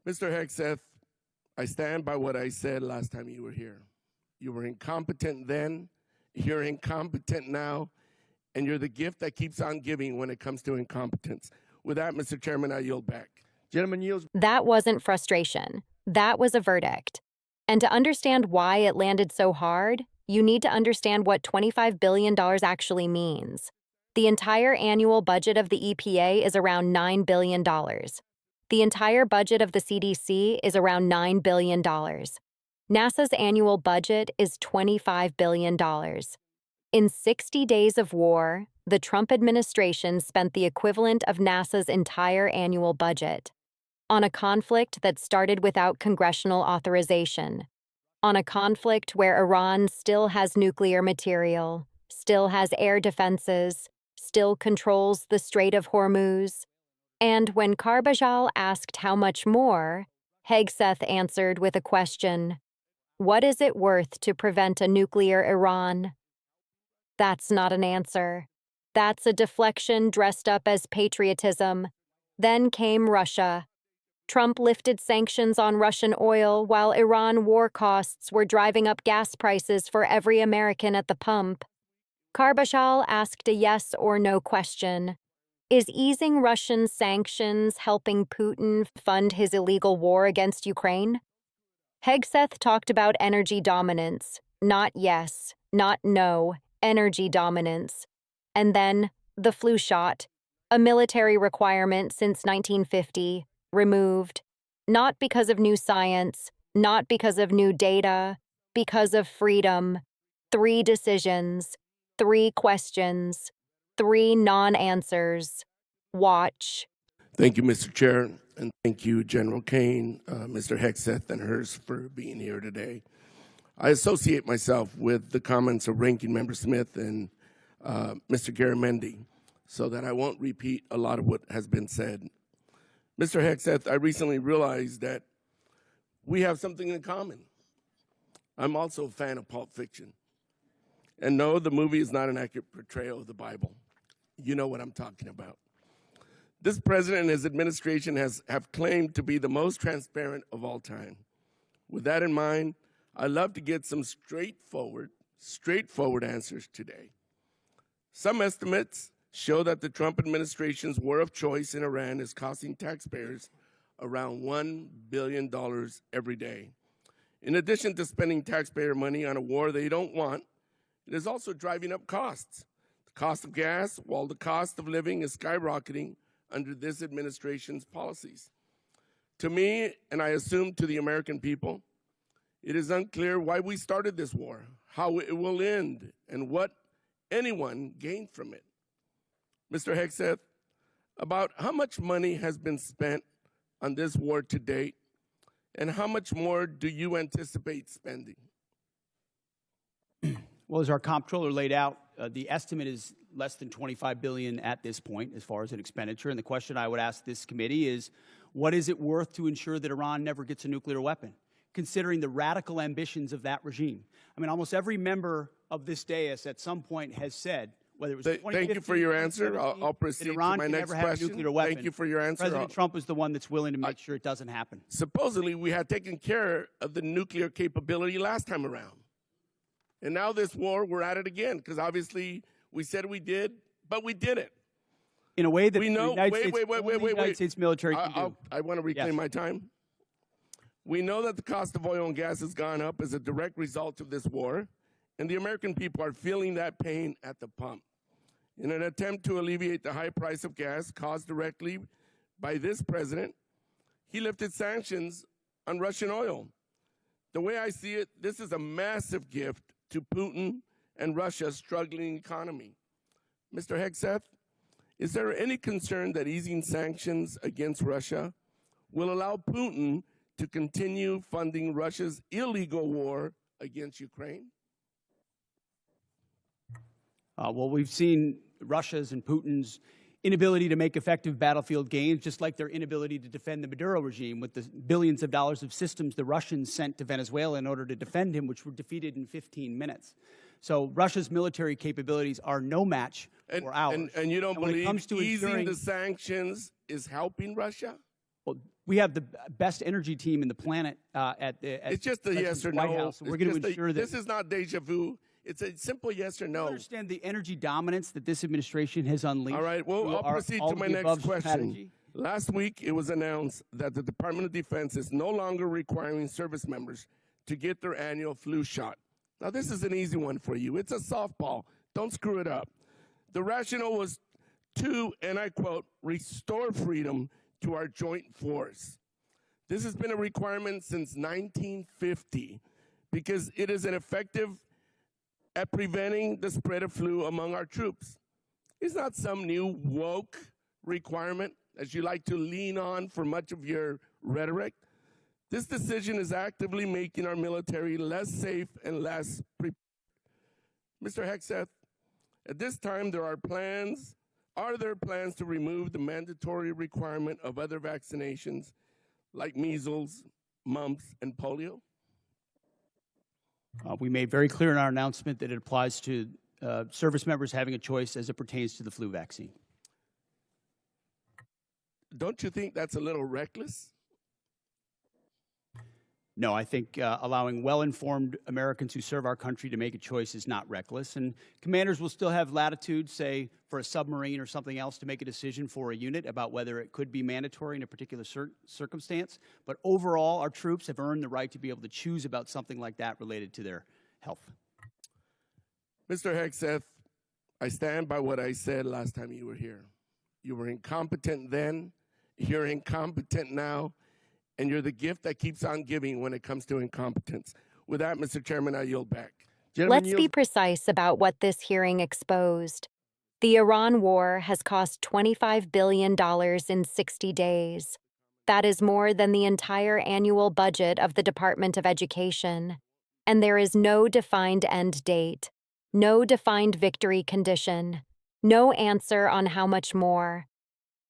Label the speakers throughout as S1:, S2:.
S1: Mr. Hegseth, I stand by what I said last time you were here. You were incompetent then, you're incompetent now, and you're the gift that keeps on giving when it comes to incompetence. With that, Mr. Chairman, I yield back.
S2: Gentleman yields.
S3: That wasn't frustration. That was a verdict. And to understand why it landed so hard, you need to understand what $25 billion actually means. The entire annual budget of the EPA is around $9 billion. The entire budget of the CDC is around $9 billion. NASA's annual budget is $25 billion. In 60 days of war, the Trump administration spent the equivalent of NASA's entire annual budget on a conflict that started without congressional authorization, on a conflict where Iran still has nuclear material, still has air defenses, still controls the Strait of Hormuz. And when Carbajal asked how much more, Hegseth answered with a question: what is it worth to prevent a nuclear Iran? That's not an answer. That's a deflection dressed up as patriotism. Then came Russia. Trump lifted sanctions on Russian oil while Iran war costs were driving up gas prices for every American at the pump. Carbajal asked a yes or no question. Is easing Russian sanctions helping Putin fund his illegal war against Ukraine? Hegseth talked about energy dominance. Not yes, not no, energy dominance. And then the flu shot, a military requirement since 1950, removed. Not because of new science, not because of new data, because of freedom. 3 decisions, 3 questions, 3 non-answers. Watch.
S1: Thank you, Mr. Chair, and thank you, General Kane, Mr. Hegseth, and hers for being here today. I associate myself with the comments of Ranking Member Smith and Mr. Garamendi, so that I won't repeat a lot of what has been said. Mr. Hegseth, I recently realized that we have something in common. I'm also a fan of Pulp Fiction. And no, the movie is not an accurate portrayal of the Bible. You know what I'm talking about. This president and his administration have claimed to be the most transparent of all time. With that in mind, I'd love to get some straightforward answers today. Some estimates show that the Trump administration's war of choice in Iran is costing taxpayers around $1 billion every day. In addition to spending taxpayer money on a war they don't want, it is also driving up costs. The cost of gas, while the cost of living is skyrocketing under this administration's policies. To me, and I assume to the American people, it is unclear why we started this war, how it will end, and what anyone gained from it. Mr. Hegseth, about how much money has been spent on this war to date, and how much more do you anticipate spending?
S2: Well, as our comptroller laid out, the estimate is less than $25 billion at this point as far as an expenditure. And the question I would ask this committee is, what is it worth to ensure that Iran never gets a nuclear weapon, considering the radical ambitions of that regime? I mean, almost every member of this dais at some point has said, whether it was 2015,
S1: thank you for your answer. I'll proceed to my next question. Thank you for your answer.
S2: President Trump is the one that's willing to make sure it doesn't happen.
S1: Supposedly, we had taken care of the nuclear capability last time around. And now this war, we're at it again, because obviously we said we did, but we didn't.
S2: In a way that
S1: we know,
S2: the United States military can do.
S1: I want to reclaim my time. We know that the cost of oil and gas has gone up as a direct result of this war, and the American people are feeling that pain at the pump. In an attempt to alleviate the high price of gas caused directly by this president, he lifted sanctions on Russian oil. The way I see it, this is a massive gift to Putin and Russia's struggling economy. Mr. Hegseth, is there any concern that easing sanctions against Russia will allow Putin to continue funding Russia's illegal war against Ukraine?
S2: Well, we've seen Russia's and Putin's inability to make effective battlefield gains, just like their inability to defend the Maduro regime with the billions of dollars of systems the Russians sent to Venezuela in order to defend him, which were defeated in 15 minutes. So Russia's military capabilities are no match for ours.
S1: And you don't believe easing the sanctions is helping Russia?
S2: Well, We have the best energy team in the planet at
S1: It's just a
S2: President's
S1: yes or
S2: White
S1: no.
S2: House, and we're going to ensure that.
S1: This is not deja vu. It's a simple yes or
S2: I
S1: no.
S2: understand the energy dominance that this administration has unleashed.
S1: All right, well,
S2: through
S1: I'll
S2: our
S1: proceed to my
S2: all-of-the-above
S1: next question.
S2: strategy.
S1: Last week, it was announced that the Department of Defense is no longer requiring service members to get their annual flu shot. Now, this is an easy one for you. It's a softball. Don't screw it up. The rationale was to, and I quote, restore freedom to our joint force. This has been a requirement since 1950 because it is an effective at preventing the spread of flu among our troops. It's not some new woke requirement, as you like to lean on for much of your rhetoric. This decision is actively making our military less safe and less prepared. Mr. Hegseth, at this time, are there plans to remove the mandatory requirement of other vaccinations like measles, mumps, and polio?
S2: We made very clear in our announcement that it applies to service members having a choice as it pertains to the flu vaccine.
S1: Don't you think that's a little reckless?
S2: No, I think allowing well-informed Americans who serve our country to make a choice is not reckless. And commanders will still have latitude, say, for a submarine or something else, to make a decision for a unit about whether it could be mandatory in a particular circumstance. But overall, our troops have earned the right to be able to choose about something like that related to their health.
S1: Mr. Hegseth, I stand by what I said last time you were here. You were incompetent then, you're incompetent now, and you're the gift that keeps on giving when it comes to incompetence. With that, Mr. Chairman, I yield back.
S3: Let's be precise about what this hearing exposed. The Iran war has cost $25 billion in 60 days. That is more than the entire annual budget of the Department of Education. And there is no defined end date, no defined victory condition, no answer on how much more.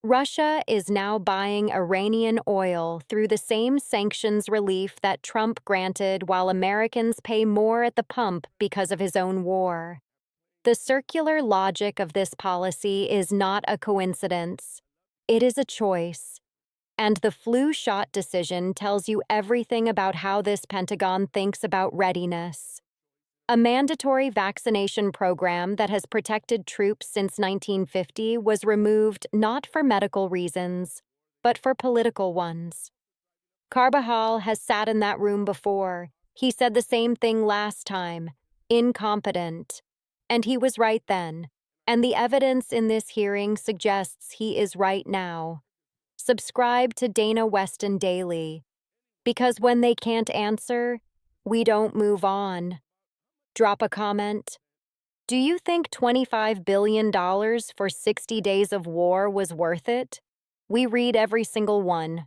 S3: Russia is now buying Iranian oil through the same sanctions relief that Trump granted while Americans pay more at the pump because of his own war. The circular logic of this policy is not a coincidence. It is a choice. And the flu shot decision tells you everything about how this Pentagon thinks about readiness. A mandatory vaccination program that has protected troops since 1950 was removed not for medical reasons, but for political ones. Carbajal has sat in that room before. He said the same thing last time, incompetent. And he was right then. And the evidence in this hearing suggests he is right now. Subscribe to Dana Weston Daily. Because when they can't answer, we don't move on. Drop a comment. Do you think $25 billion for 60 days of war was worth it? We read every single one.